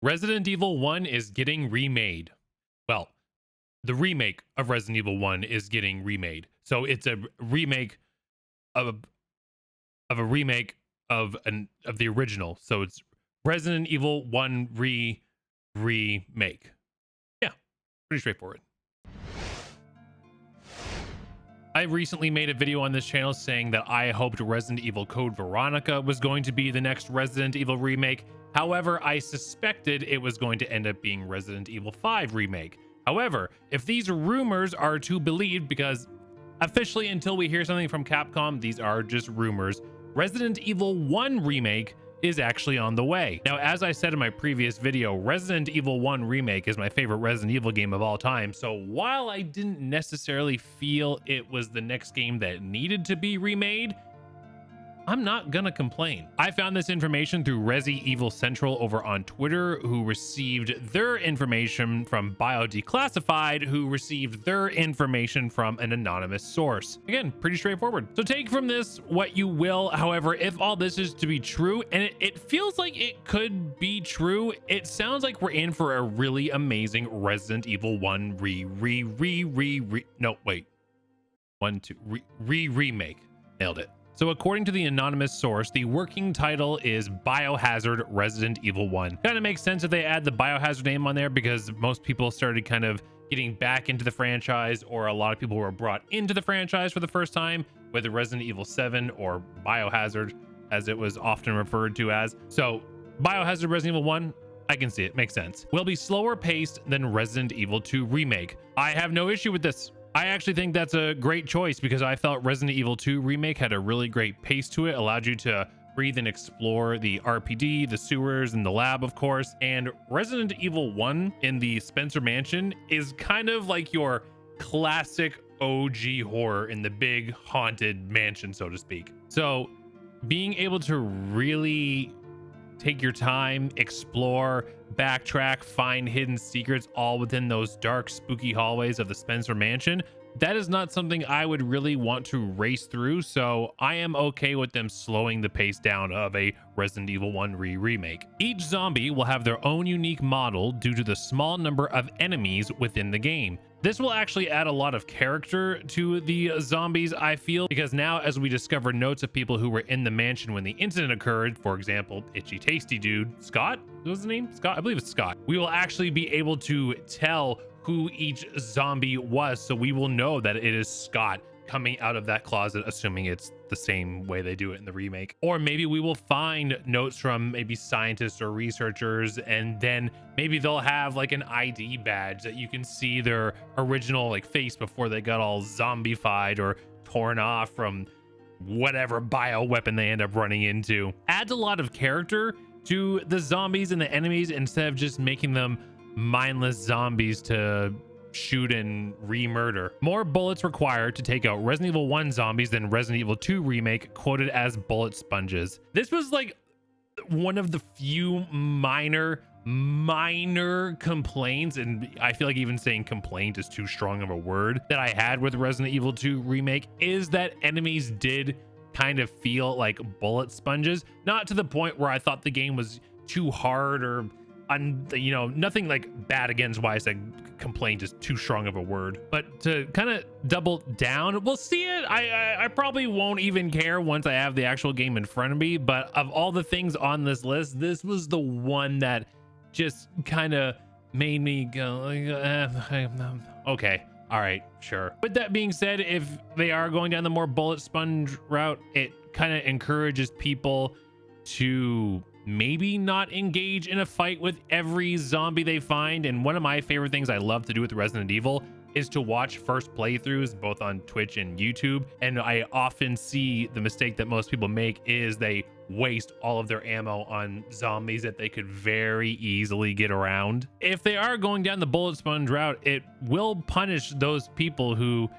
Resident Evil 1 is getting remade. Well, the remake of Resident Evil 1 is getting remade. So it's a remake of a remake of the original. So it's Resident Evil 1 remake. Yeah, pretty straightforward. I recently made a video on this channel saying that I hoped Resident Evil Code Veronica was going to be the next Resident Evil remake. However, I suspected it was going to end up being Resident Evil 5 remake. However, if these rumors are to believed, because officially until we hear something from Capcom, these are just rumors, Resident Evil 1 remake is actually on the way. Now, as I said in my previous video, Resident Evil 1 Remake is my favorite Resident Evil game of all time. So while I didn't necessarily feel it was the next game that needed to be remade, I'm not gonna complain. I found this information through Resi Evil Central over on Twitter, who received their information from BioDeclassified, who received their information from an anonymous source. Again, pretty straightforward. So take from this what you will. However, if all this is to be true, and it feels like it could be true, it sounds like we're in for a really amazing Resident Evil 1 remake. Nailed it. So according to the anonymous source, the working title is Biohazard Resident Evil 1. Kind of makes sense if they add the Biohazard name on there, because most people started kind of getting back into the franchise, or a lot of people were brought into the franchise for the first time, whether Resident Evil 7 or Biohazard, as it was often referred to as. So Biohazard Resident Evil 1, I can see it, makes sense. Will be slower paced than Resident Evil 2 Remake. I have no issue with this. I actually think that's a great choice, because I felt Resident Evil 2 Remake had a really great pace to it, allowed you to breathe and explore the RPD, the sewers, and the lab, of course. And Resident Evil 1 in the Spencer Mansion is kind of like your classic OG horror in the big haunted mansion, so to speak. So being able to really take your time, explore, backtrack, find hidden secrets all within those dark, spooky hallways of the Spencer Mansion, that is not something I would really want to race through. So I am okay with them slowing the pace down of a Resident Evil 1 remake. Each zombie will have their own unique model due to the small number of enemies within the game. This will actually add a lot of character to the zombies, I feel, because now as we discover notes of people who were in the mansion when the incident occurred, for example, Itchy Tasty Dude, Scott, what was his name? Scott, I believe it's Scott. We will actually be able to tell who each zombie was, so we will know that it is Scott coming out of that closet, assuming it's the same way they do it in the remake. Or maybe we will find notes from maybe scientists or researchers, and then maybe they'll have like an ID badge that you can see their original like face before they got all zombified or torn off from whatever bio weapon they end up running into. Adds a lot of character to the zombies and the enemies, instead of just making them mindless zombies to shoot and re-murder. More bullets required to take out Resident Evil 1 zombies than Resident Evil 2 Remake, quoted as bullet sponges. This was like one of the few minor complaints, and I feel like even saying complaint is too strong of a word, that I had with Resident Evil 2 Remake, is that enemies did kind of feel like bullet sponges. Not to the point where I thought the game was too hard or nothing like bad. Against why I said complaint is too strong of a word, but to kind of double down, we'll see it. I probably won't even care once I have the actual game in front of me, but of all the things on this list, this was the one that just kind of made me go okay, all right, sure. With that being said, if they are going down the more bullet sponge route, it kind of encourages people to maybe not engage in a fight with every zombie they find. And one of my favorite things I love to do with Resident Evil is to watch first playthroughs both on Twitch and YouTube. And I often see the mistake that most people make is they waste all of their ammo on zombies that they could very easily get around. If they are going down the bullet sponge route, it will punish those people who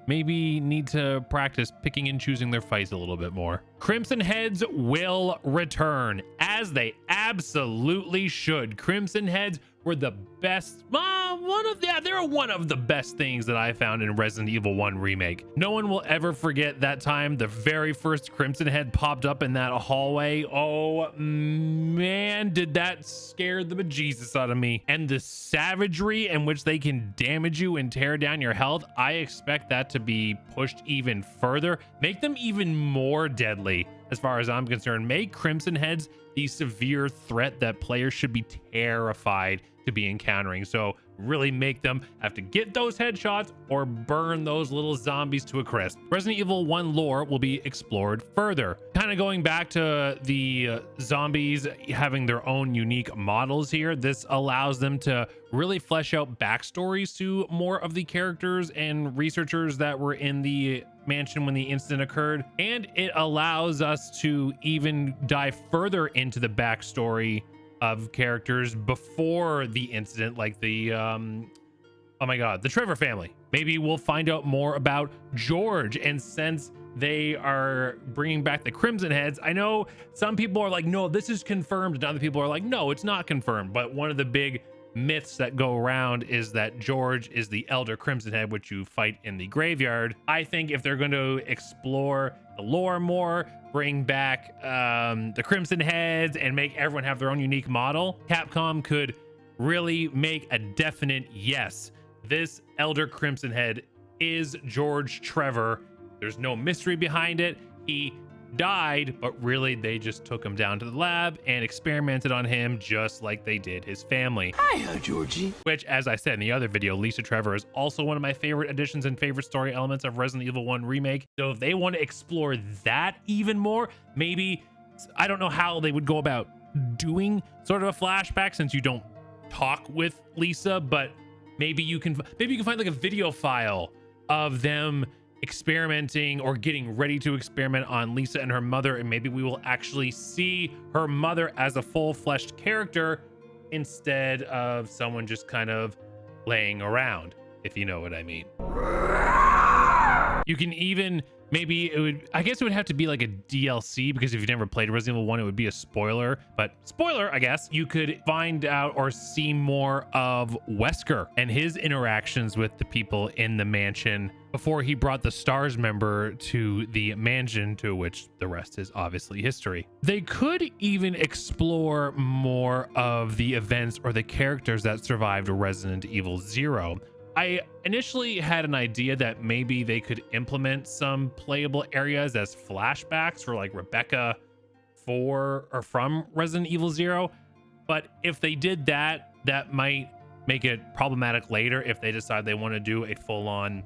maybe need to practice picking and choosing their fights a little bit more. Crimson Heads will return, as they absolutely should. Crimson Heads were the best, they're one of the best things that I found in Resident Evil 1 Remake. No one will ever forget that time the very first Crimson Head popped up in that hallway. Oh man, did that scare the bejesus out of me. And the savagery in which they can damage you and tear down your health, I expect that to be pushed even further. Make them even more deadly as far as I'm concerned. Make Crimson Heads the severe threat that players should be terrified to be encountering. So really make them have to get those headshots or burn those little zombies to a crisp. Resident Evil 1 lore will be explored further. Kind of going back to the zombies having their own unique models here, this allows them to really flesh out backstories to more of the characters and researchers that were in the mansion when the incident occurred, and it allows us to even dive further into the backstory of characters before the incident, like the oh my god, the Trevor family. Maybe we'll find out more about George, and since they are bringing back the Crimson Heads, I know some people are like, no, this is confirmed, and other people are like, no, it's not confirmed. But one of the big myths that go around is that George is the elder Crimson Head, which you fight in the graveyard. I think if they're going to explore the lore more, bring back the Crimson Heads, and make everyone have their own unique model, Capcom could really make a definite yes, this elder Crimson Head is George Trevor. There's no mystery behind it. He died, but really they just took him down to the lab and experimented on him just like they did his family. Hiya, Georgie. Which, as I said in the other video, Lisa Trevor is also one of my favorite additions and favorite story elements of Resident Evil 1 Remake. So if they want to explore that even more, maybe, I don't know how they would go about doing sort of a flashback since you don't talk with Lisa, but maybe you can find like a video file of them experimenting or getting ready to experiment on Lisa and her mother, and maybe we will actually see her mother as a full-fleshed character instead of someone just kind of laying around, if you know what I mean. You can even, maybe I guess it would have to be like a DLC, because if you've never played Resident Evil 1, it would be a spoiler, but spoiler, I guess. You could find out or see more of Wesker and his interactions with the people in the mansion before he brought the STARS member to the mansion, to which the rest is obviously history. They could even explore more of the events or the characters that survived Resident Evil 0. I initially had an idea that maybe they could implement some playable areas as flashbacks for like Rebecca from Resident Evil 0. But if they did that, that might make it problematic later if they decide they want to do a full-on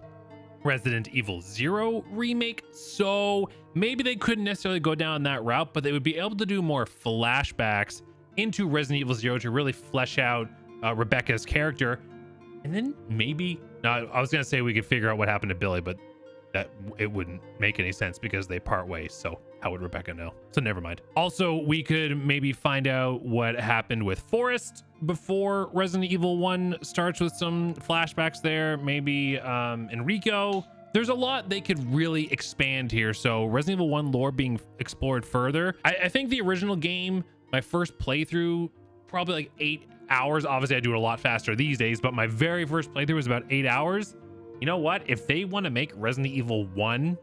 Resident Evil 0 remake. So maybe they couldn't necessarily go down that route, but they would be able to do more flashbacks into Resident Evil 0 to really flesh out Rebecca's character. And then maybe, no, I was going to say we could figure out what happened to Billy, but that it wouldn't make any sense because they part ways. So how would Rebecca know? So never mind. Also, we could maybe find out what happened with Forrest before Resident Evil 1 starts with some flashbacks there. Maybe Enrico. There's a lot they could really expand here. So Resident Evil 1 lore being explored further. I think the original game, my first playthrough, probably like 8 hours. Obviously I do it a lot faster these days, but my very first playthrough was about 8 hours. You know what? If they want to make Resident Evil 1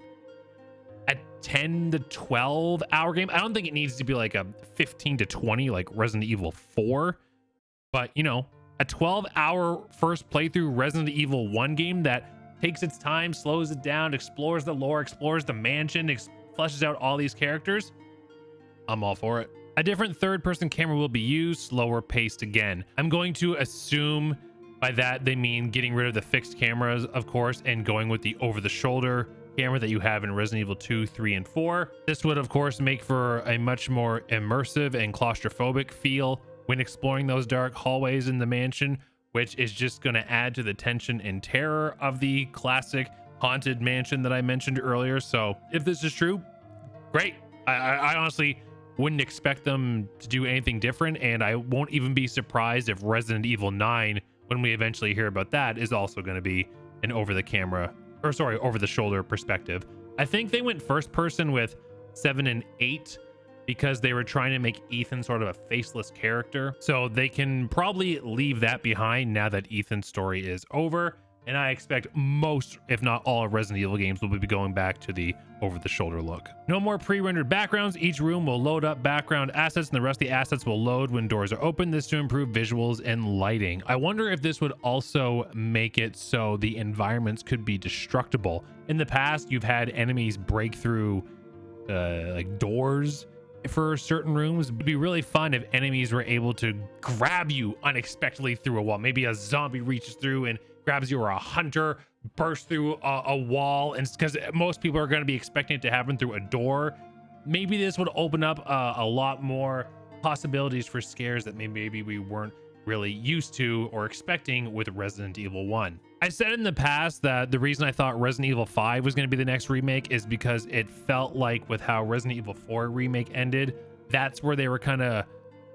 a 10 to 12 hour game, I don't think it needs to be like a 15 to 20 like Resident Evil 4, but you know, a 12-hour first playthrough Resident Evil 1 game that takes its time, slows it down, explores the lore, explores the mansion, fleshes out all these characters. I'm all for it. A different third-person camera will be used, slower paced again. I'm going to assume by that they mean getting rid of the fixed cameras, of course, and going with the over-the-shoulder camera that you have in Resident Evil 2, 3, and 4. This would, of course, make for a much more immersive and claustrophobic feel when exploring those dark hallways in the mansion, which is just going to add to the tension and terror of the classic haunted mansion that I mentioned earlier. So if this is true, great. I honestly wouldn't expect them to do anything different, and I won't even be surprised if Resident Evil 9, when we eventually hear about that, is also going to be an over the shoulder perspective. I think they went first person with 7 and 8, because they were trying to make Ethan sort of a faceless character. So they can probably leave that behind now that Ethan's story is over. And I expect most, if not all, Resident Evil games will be going back to the over-the-shoulder look. No more pre-rendered backgrounds. Each room will load up background assets, and the rest of the assets will load when doors are open. This to improve visuals and lighting. I wonder if this would also make it so the environments could be destructible. In the past, you've had enemies break through like doors for certain rooms. It'd be really fun if enemies were able to grab you unexpectedly through a wall. Maybe a zombie reaches through and grabs you, or a hunter bursts through a wall, and because most people are going to be expecting it to happen through a door. Maybe this would open up a lot more possibilities for scares that maybe we weren't really used to or expecting with Resident Evil 1. I said in the past that the reason I thought Resident Evil 5 was going to be the next remake is because it felt like with how Resident Evil 4 remake ended, that's where they were kind of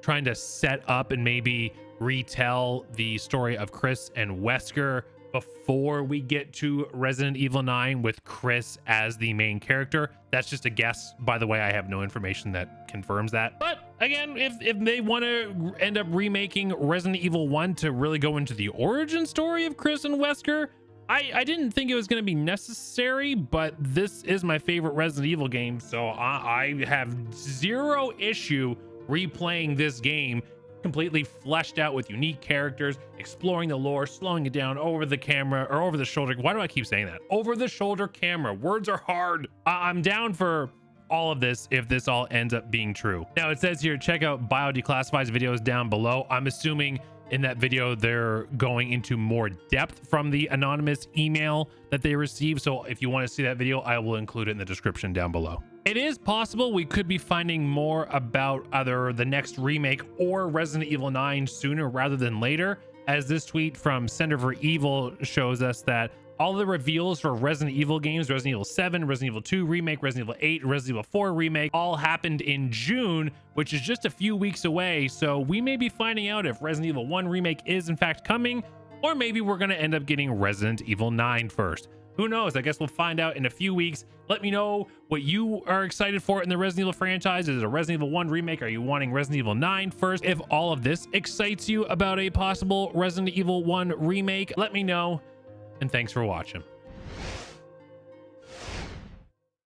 trying to set up and maybe retell the story of Chris and Wesker before we get to Resident Evil 9 with Chris as the main character. That's just a guess, by the way. I have no information that confirms that. But again, if they want to end up remaking Resident Evil 1 to really go into the origin story of Chris and Wesker, I didn't think it was going to be necessary, but this is my favorite Resident Evil game, so I have zero issue replaying this game completely fleshed out with unique characters, exploring the lore, slowing it down over the camera, or over the shoulder. Why do I keep saying that? Over the shoulder camera. Words are hard. I'm down for all of this if this all ends up being true. Now it says here, check out Bio Declassified's videos down below. I'm assuming in that video they're going into more depth from the anonymous email that they received. So if you want to see that video, I will include it in the description down below. It is possible we could be finding more about either the next remake or Resident Evil 9 sooner rather than later, as this tweet from Center for Evil shows us that all the reveals for Resident Evil games, Resident Evil 7, Resident Evil 2 Remake, Resident Evil 8, Resident Evil 4 Remake, all happened in June, which is just a few weeks away. So we may be finding out if Resident Evil 1 Remake is in fact coming, or maybe we're going to end up getting Resident Evil 9 first. Who knows? I guess we'll find out in a few weeks. Let me know what you are excited for in the Resident Evil franchise. Is it a Resident Evil 1 remake? Are you wanting Resident Evil 9 first? If all of this excites you about a possible Resident Evil 1 remake, let me know. And thanks for watching.